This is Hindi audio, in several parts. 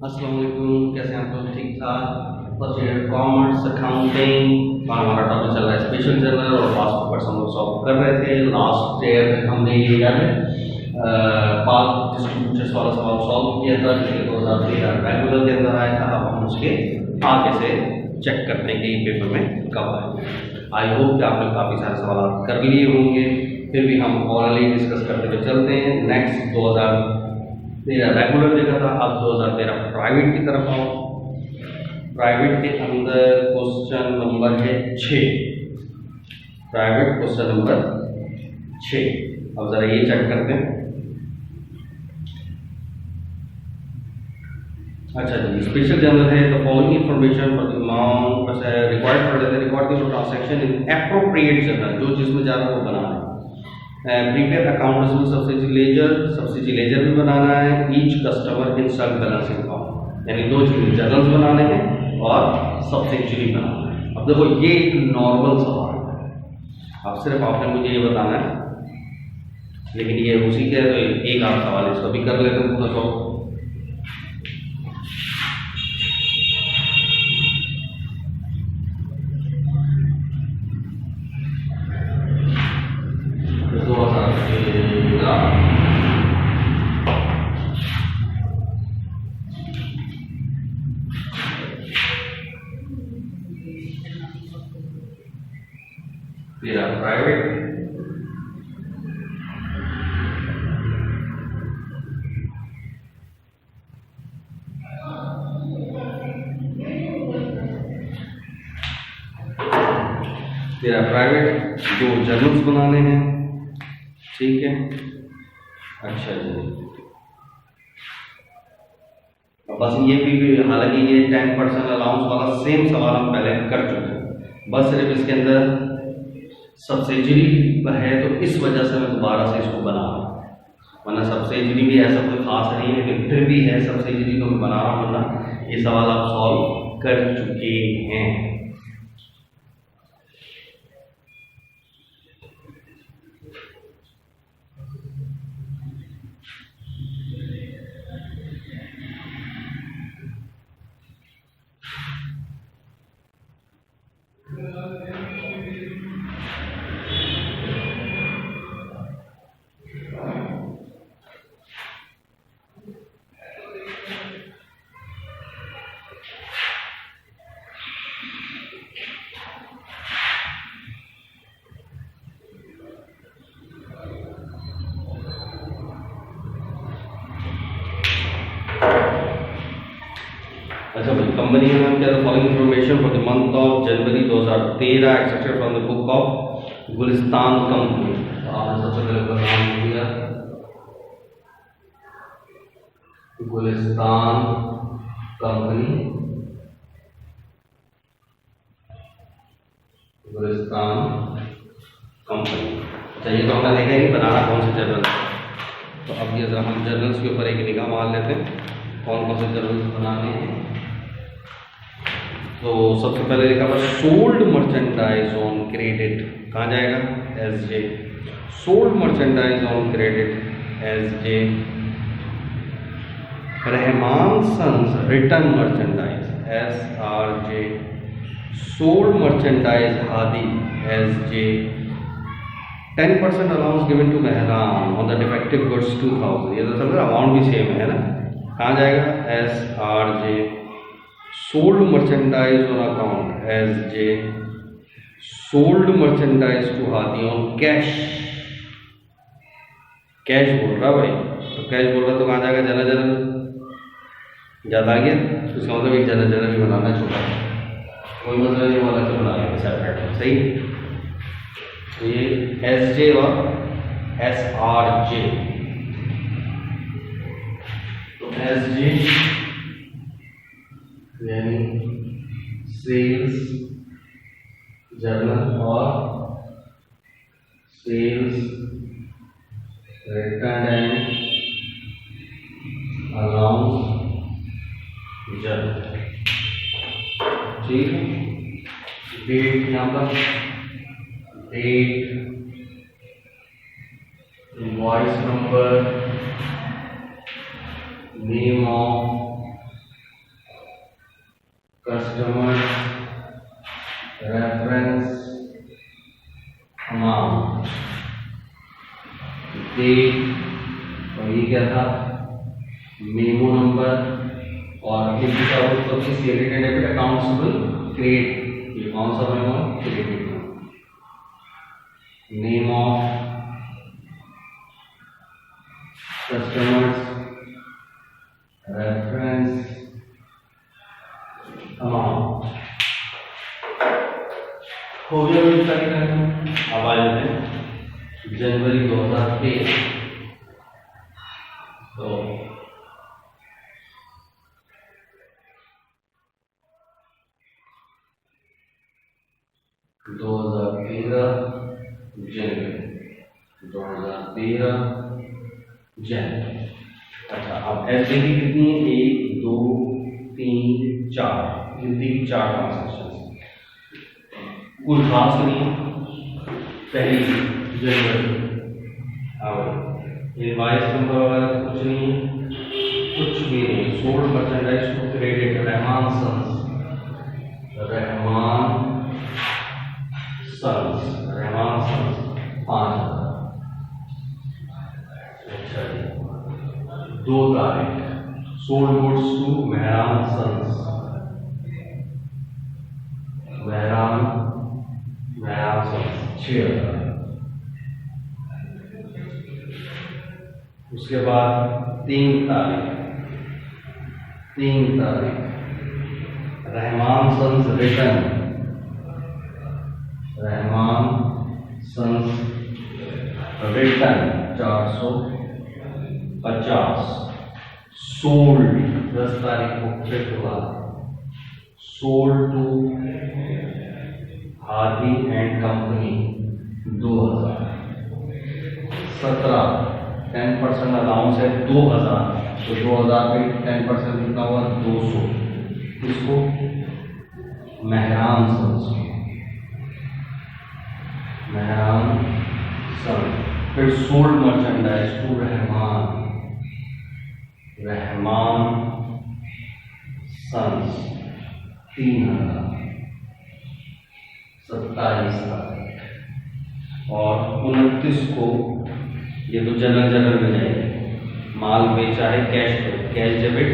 अस्सलाम वालेकुम, कैसे हैं आप लोग? ठीक ठाक। फर्स्ट ईयर कॉमर्स अकाउंटिंग और हमारा टॉपिक चल रहा है स्पेशल जर्नल और पास्ट पेपर्स हम लोग सॉल्व कर रहे थे। लास्ट ईयर हमने ये याद है पास्ट डिस्ट्रीब्यूटर्स वाला सवाल सॉल्व किया था जिसके 2013 रेगुलर के अंदर आया था। अब हम उसके आगे से चेक करते हैं कि पेपर में कब आए। आई होप कि आपने काफ़ी सारे सवाल कर लिए होंगे, फिर भी हम ऑरली डिस्कस करते हुए चलते हैं। नेक्स्ट 2013 रेगुलर देखा था, अब 2013 प्राइवेट की तरफ आओ। प्राइवेट के अंदर क्वेश्चन नंबर है 6। Private question number 6। अब जरा ये चेक करते हैं। अच्छा जी, स्पेशल जर्नल है the following information for the amount required for the record the transaction in appropriate journal, जो जिसमें ज़्यादा वो बनाना है। प्रीपेड अकाउंट सब्सिडी लेजर भी बनाना है। ईच कस्टमर इन सब बैलेंसिंग अकाउंट, यानी दो चीज़ें जर्नल्स बनाने हैं और सब्सिडी बनाना है। अब देखो ये एक नॉर्मल सवाल है, अब सिर्फ आपने मुझे ये बताना है, लेकिन ये उसी के तो एक आध सवाल है, इसको भी कर लेते हैं पूरा सॉल्व। तेरा प्राइवेट दो जर्नल्स बनाने हैं, ठीक है। अच्छा जी, अब बस ये भी हालांकि ये 10% अलाउंस वाला सेम सवाल हम पहले कर चुके हैं, बस सिर्फ इसके अंदर सब्सिडी है तो इस वजह से मैं दोबारा से इसको बना रहा हूँ, वरना सब्सिडी भी ऐसा कोई खास नहीं है, लेकिन फिर भी है सब्सिडी तो मैं बना रहा हूँ, वरना ये सवाल आप सॉल्व कर चुके हैं। अच्छा भाई, कंपनी का नाम क्या था? Following information for the month of January 2013 excepted from the book of Gulistan company. आपने सबसे पहले का नाम दिया गुलिस्तान कंपनी, गुलिस्तान कंपनी। चाहिए तो हमने देखा ही बनाना कौन से जर्नल है, तो अब ये जरा हम जर्नल्स के ऊपर एक निगाह मार लेते हैं कौन कौन से जर्नल्स बनाने हैं। तो सबसे पहले देखा था सोल्ड मर्चेंडाइज ऑन क्रेडिट, कहाँ जाएगा? S J. Sold merchandise on credit S J. Rahman sons return merchandise S R J. Sold merchandise Hadi S J. 10% allowance given to Mehran on the defective goods 2000, ये तो सब अमाउंट भी सेम है ना, कहाँ जाएगा? S R J. Sold merchandise on account S J. Sold merchandise to Hadi on cash, cash बोल रहा भाई, तो कैश बोल रहा तो कहाँ जाएगा? जनरल जनरल ज़्यादा आ गया, उसका मतलब एक जनरल जनरल भी बनाना छोटा, कोई मतलब नहीं वाला तो बना लेंगे सेपरेट, सही। तो ये एस जे और एस आर जे। तो एस जे यानी सेल्स जर्नल और sales return and allowance journal, ठीक है। डेट यहाँ पर, date, invoice number, name of customer reference amount, date, और ये क्या था, मेमो नंबर, और credit and debit accounts create, ये कौन सा मेमो है, credit, name of customers reference amount हो गया। अब आ जाते हैं जनवरी 2023। तो जनवरी। अच्छा, अब एफडी की कितनी है, 1 2 3 4, हिंदी की 4 ट्रांसैक्शन, कुछ खास नहीं, पहली जनवरी। अब इनवॉइस नंबर वगैरह कुछ नहीं, कुछ भी नहीं। Sold merchandise to credit Rahman sons 5,000। अच्छा, 2 तारीख sold goods to Mehran sons, Mehran 6,000। उसके बाद 3 तारीख Rahman sons return, Rahman sons return 450। Sold 10 तारीख को फिर हुआ, sold to Hadi and company 2,000। 17 10% allowance है 2,000, तो 2,000 पे 10% कितना हुआ, 200। इसको मेहरान सन्स, फिर sold merchandise to Rahman sons 3,000। 27 तारीख और 29 को ये तो जनरल में जाएगी, माल बेचा है कैश डेबिट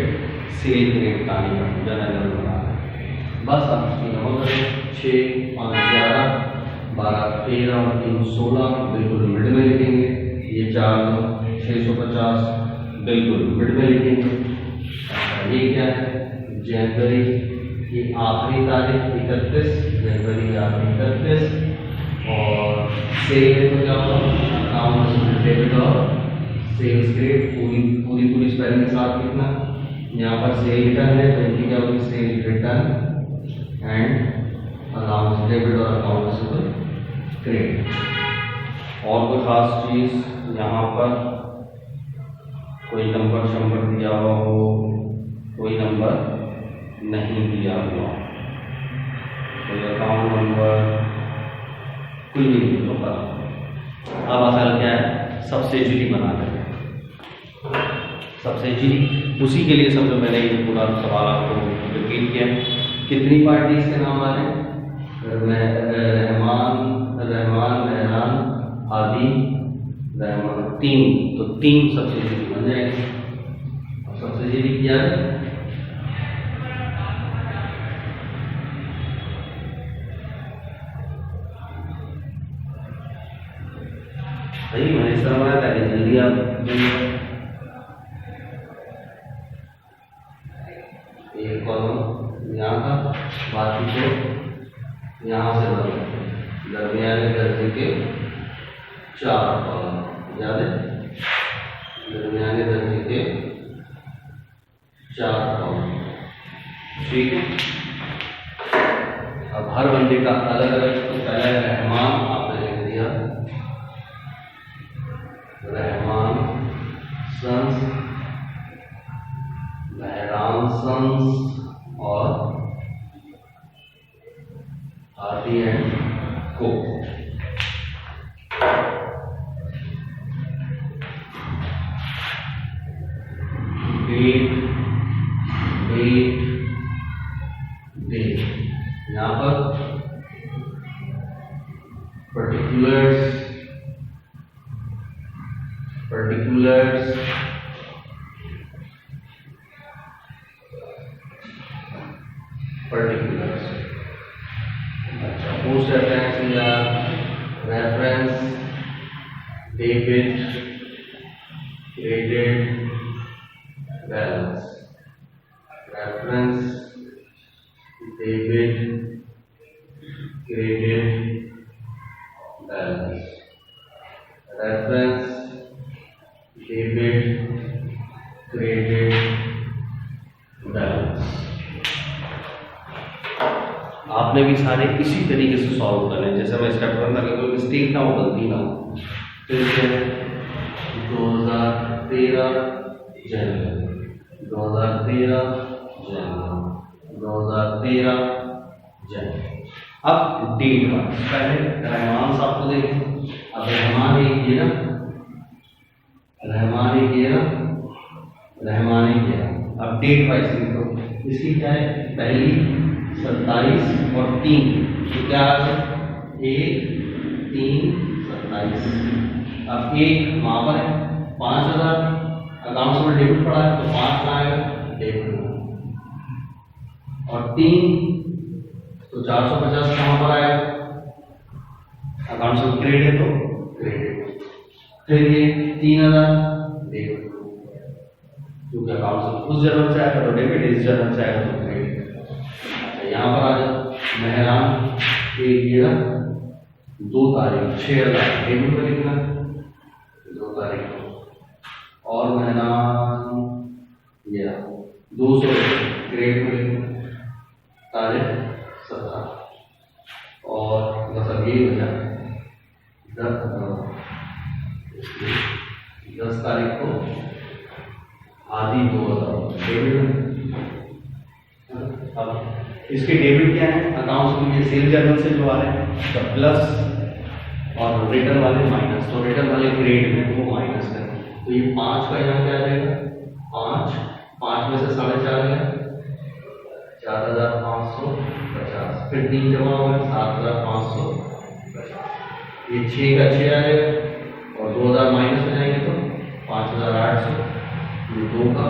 सेल क्रेडिट का नहीं, जनरल बना है बस। अब इसकी नंबर 6 5 11 12 13 और 3 16 बिल्कुल मिड में लिखेंगे। ये 4 650 बिल्कुल मिड में लिखेंगे। ये क्या है, जनवरी की आखिरी तारीख 31, जनवरी की आखिरी 31, और सेल तो क्या होगा, अकाउंट डेबिट और सेल्स क्रेडिट पूरी स्पेलिंग के साथ लिखना। यहाँ पर सेल रिटर्न है तो इनकी क्या होगी, cell return and allowance debit और अकाउंट क्रेडिट। और कोई खास चीज़ यहाँ पर कोई नंबर दिया हुआ हो, कोई नंबर नहीं दिया हुआ, कोई अकाउंट नंबर कुछ भी नहीं होगा। अब असल क्या है, सब्सिडी बना देंगे। सब्सिडी उसी के लिए समझो मैंने ये पूरा सवाल आपको रिपीट किया। कितनी पार्टीज के नाम आ रहे हैं, रहमान मेहरान आदि रहमान, 3, तो 3 सब्सिडी बन जाएंगे। सब्सिडी किया है सही, मैंने इस तरह बनाया था कि जल्दी आप एक कॉलम यहाँ था, बाकी को यहाँ से बना, दरमियाने दर्जे के 4 कॉलम, याद है, दरमियाने दर्जे के 4 कॉलम, ठीक है। अब हर बंदे का अलग अलग, तो पहला रहमान आपने लिख दिया, रहमान सन्स, मेहरान सन्स और हादी एंड को। Date particulars, post reference in the reference debit credit balance, reference debit credit balance, reference debit credit balance। आपने भी सारे इसी तरीके से सॉल्व करने, जैसे मैं स्टेप वन अगर कोई मिस्टेक ना हो, गलती ना हो, तो इसे 2013 जनवरी 2013 जनवरी। अब डेट पर पहले रहमान साहब को देखें। अब रहमान एक ये ना, अब डेट वाइज लिखो। इसकी क्या है, पहली 27 और 3, तो क्या है 1 3 27। अब एक वहां पर है 5000 अकाउंट में डेबिट पड़ा है, तो 5 का आएगा डेबिट, और 3 तो 450 कहां पर आएगा, अकाउंट में क्रेडिट है तो क्रेडिट। फिर ये 3000 डेबिट, क्योंकि अकाउंट से उस जन्म से आएगा तो डेबिट, इस जन्म से आएगा तो क्रेडिट। अच्छा यहाँ पर आ जाओ, मेहरान एक ये 2 तारीख 6000 डेबिट में लिखना 2 तारीख को, और मेहरान ये 200 क्रेडिट में लिखना तारीख 17, और मतलब ये बचा 10 तारीख को आधी 2000 डेबिट में। अब इसके डेबिट क्या है, अकाउंट्स में ये सेल जर्नल से जो आ रहे हैं तो प्लस, और रिटर्न वाले माइनस, तो रिटर्न वाले ग्रेड में वो माइनस करें, तो ये 5 का यहाँ क्या आ जाएगा 5 में से 4.5 गया 4550, फिर 3 जमा हो गया 7550, ये 6 का 6 आएगा, और 2000 माइनस हो जाएंगे तो 5800, ये 2 का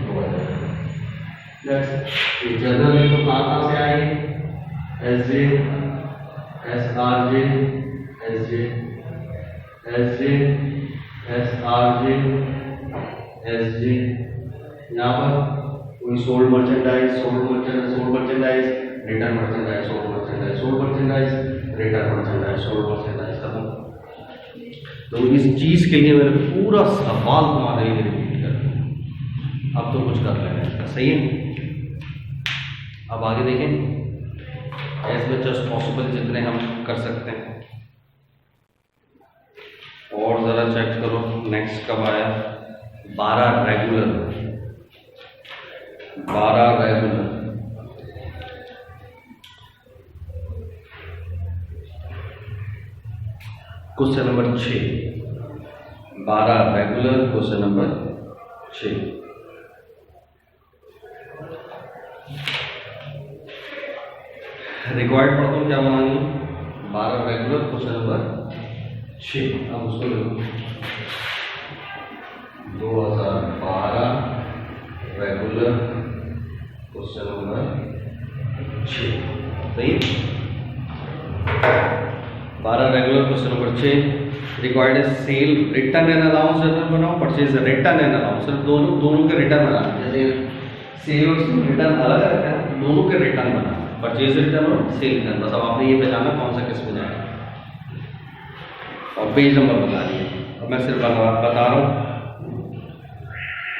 2 आ जाएगा। ये जनरल है तो कहाँ से आएंगे, SJ SRJ SJ SJ, यहाँ पर कोई sold merchandise, return merchandise, sold merchandise, return merchandise, sold merchandise खत्म। तो इस चीज के लिए मैंने पूरा सवाल तुम्हारे लिए रिपीट कर दिया। अब तो कुछ कर लेना इसका, सही है। अब आगे देखें, एज मच एज पॉसिबल जितने हम कर सकते हैं, और ज़रा चेक करो नेक्स्ट कब आया, 12 regular question number 6, 12 regular question number 6। Required पढ़ता हूँ क्या बनानी, 12 रेगुलर क्वेश्चन नंबर 6। अब उसको लिखो 2012 रेगुलर क्वेश्चन नंबर 6, सही। 12 रेगुलर क्वेश्चन नंबर 6। रिक्वायर्ड है cell return and allowance journal बनाओ, परचेज रिटर्न एंड अलाउंस, सिर्फ दोनों के रिटर्न बनाना, जैसे सेल और रिटर्न अलग रहता है, दोनों के रिटर्न बनाना, परचेज रिटर्न और सेल रिटर्न। बस अब आपने ये पहचाना कौन सा किस में जाएगा, और पेज नंबर बता दिए। अब मैं सिर्फ बता रहा हूँ,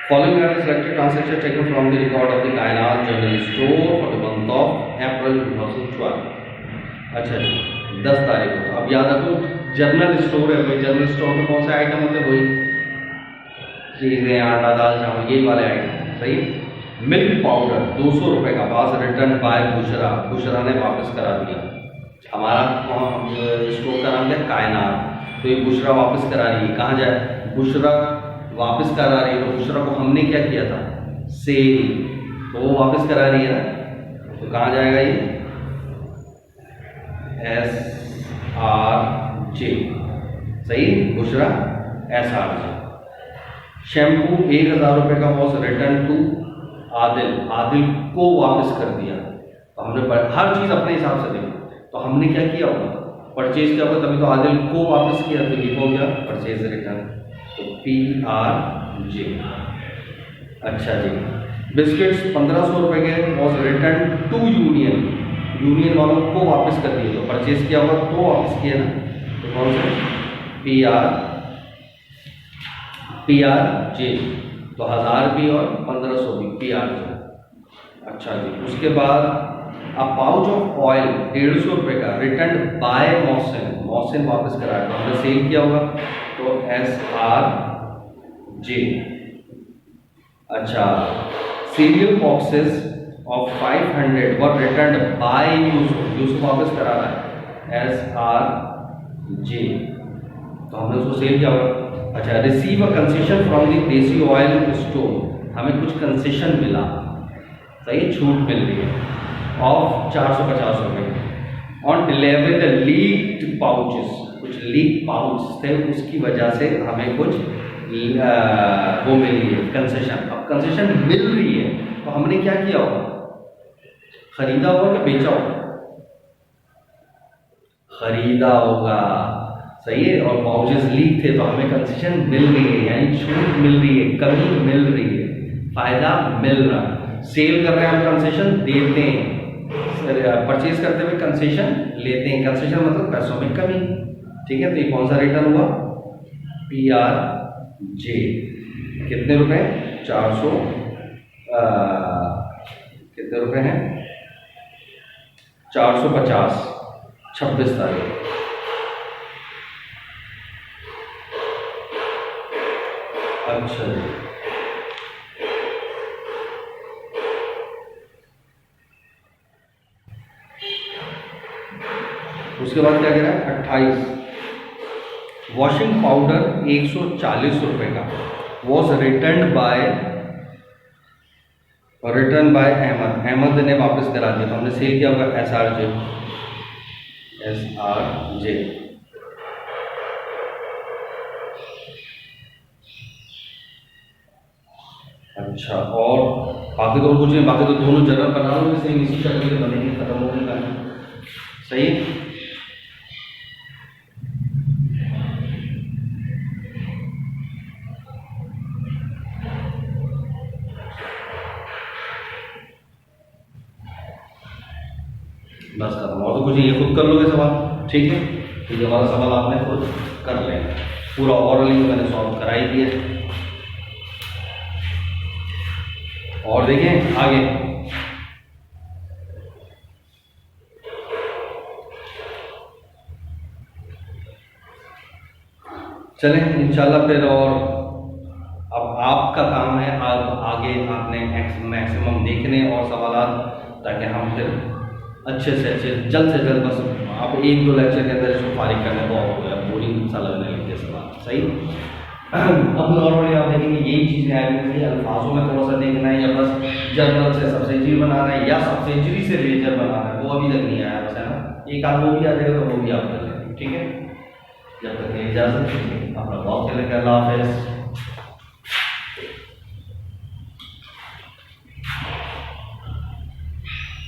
following are selected transaction taken from the record of the Kaynat general store for the month of April 2012। अच्छा 10 तारीख को। अब याद रखो जनरल स्टोर है भाई, जनरल स्टोर में कौन से आइटम होते हैं, वही चीज़ें, आटा दाल चावल, ये वाले आइटम, सही। मिल्क पाउडर 200 रुपये का, पास रिटर्न बाय बुशरा ने वापस करा दिया। हमारा स्टोर का नाम क्या, कायनात, तो ये बुशरा वापस करा रही है, कहाँ जाए, बुशरा वापस करा रही है, तो बुशरा को हमने क्या किया था, सेल, तो वो वापस करा रही है ना, तो कहाँ जाएगा ये, SRJ जे, सही। दूसरा SRJ। शैम्पू 1000 रुपये का was return to Adil, Adil को वापस कर दिया। तो हमने हर चीज़ अपने हिसाब से देखी, तो हमने क्या किया होगा, परचेज किया होगा, तभी तो आदिल को वापस किया, तो ये हो गया परचेज रिटर्न, तो PRJ। अच्छा जी, बिस्किट्स 1500 रुपये के was return to union, union वालों को वापस कर दिए, तो परचेज किया होगा तो वापस किया ना, तो कौन से PRJ। तो 1000 भी और 1500 भी PRJ। अच्छा जी, उसके बाद अ पाउच ऑफ ऑयल 150 रुपये का रिटर्न बाय मोहसिन, मोहसिन वापस कराया, तो हमने सेल किया होगा, तो SRJ। अच्छा, cereal boxes of 500 were return by Yusuf, Yusuf वापस करा रहा है, SRJ। तो हमने उसको सेल किया होगा। अच्छा, receive a concession from the देसी ऑयल स्टोर, हमें कुछ कंसेशन मिला, सही, छूट मिल रही है, ऑफ 450 रुपये on delivery the leaked pouches, कुछ लीक पाउच थे, उसकी वजह से हमें कुछ वो मिली है कंसेशन। अब कंसेशन मिल रही है, तो हमने क्या किया होगा, खरीदा होगा कि बेचा होगा, खरीदा होगा, सही है। और पाउचेस लीक थे, तो हमें कंसेशन मिल रही है, यानी छूट मिल रही है, कमी मिल रही है, फायदा मिल रहा है। सेल कर रहे हैं हम, कंसेशन देते हैं, परचेज करते हुए कंसेशन लेते हैं, कंसेशन मतलब पैसों में कमी, ठीक है। तो ये कौन सा रिटर्न हुआ, PRJ। कितने रुपए, 400 कितने रुपए हैं, 450, 26 तारीख। अच्छा जी, उसके बाद क्या कह रहा है, 28 वॉशिंग पाउडर 140 रुपये का was return by Ahmad, Ahmad ने वापस करा दिया, तो हमने सेल किया होगा SRJ। अच्छा, और बाकी तो कुछ नहीं, बाकी तो दोनों जगह बना लो, सेम इसी शक्ल के बनेंगे, खत्म हो गया, सही। बस खत्म, और तो कुछ ये खुद कर लोगे सवाल, ठीक है। ये वाला सवाल आपने खुद कर लेंगे, पूरा ओरली मैंने सॉल्व करा ही दिया। और देखें आगे, चलें इंशाल्लाह फिर। और अब आपका काम है, अब आगे आपने मैक्सिमम देखने और सवाल, ताकि हम फिर अच्छे से अच्छे जल्द से जल्द, बस आप 1-2 लेक्चर के अंदर इसको फारिग करने को हो गया, बोरिंग सा लगने लगे सवाल, सही। अब नॉर्मली आप देखेंगे यही चीज़ें आएंगी, अल्फाजों में थोड़ा सा देखना है, या बस जर्नल से सब्सिडी बनाना है, या सब्सिडी से लेजर बनाना है, वो अभी तक नहीं आया, बस है ना, एक आध वो भी आ जाएगा, तो वो भी आप कर लेंगे, ठीक है। जब तक इजाज़त, अपना बहुत खेलेंगे, अल्लाह हाफ़िज़।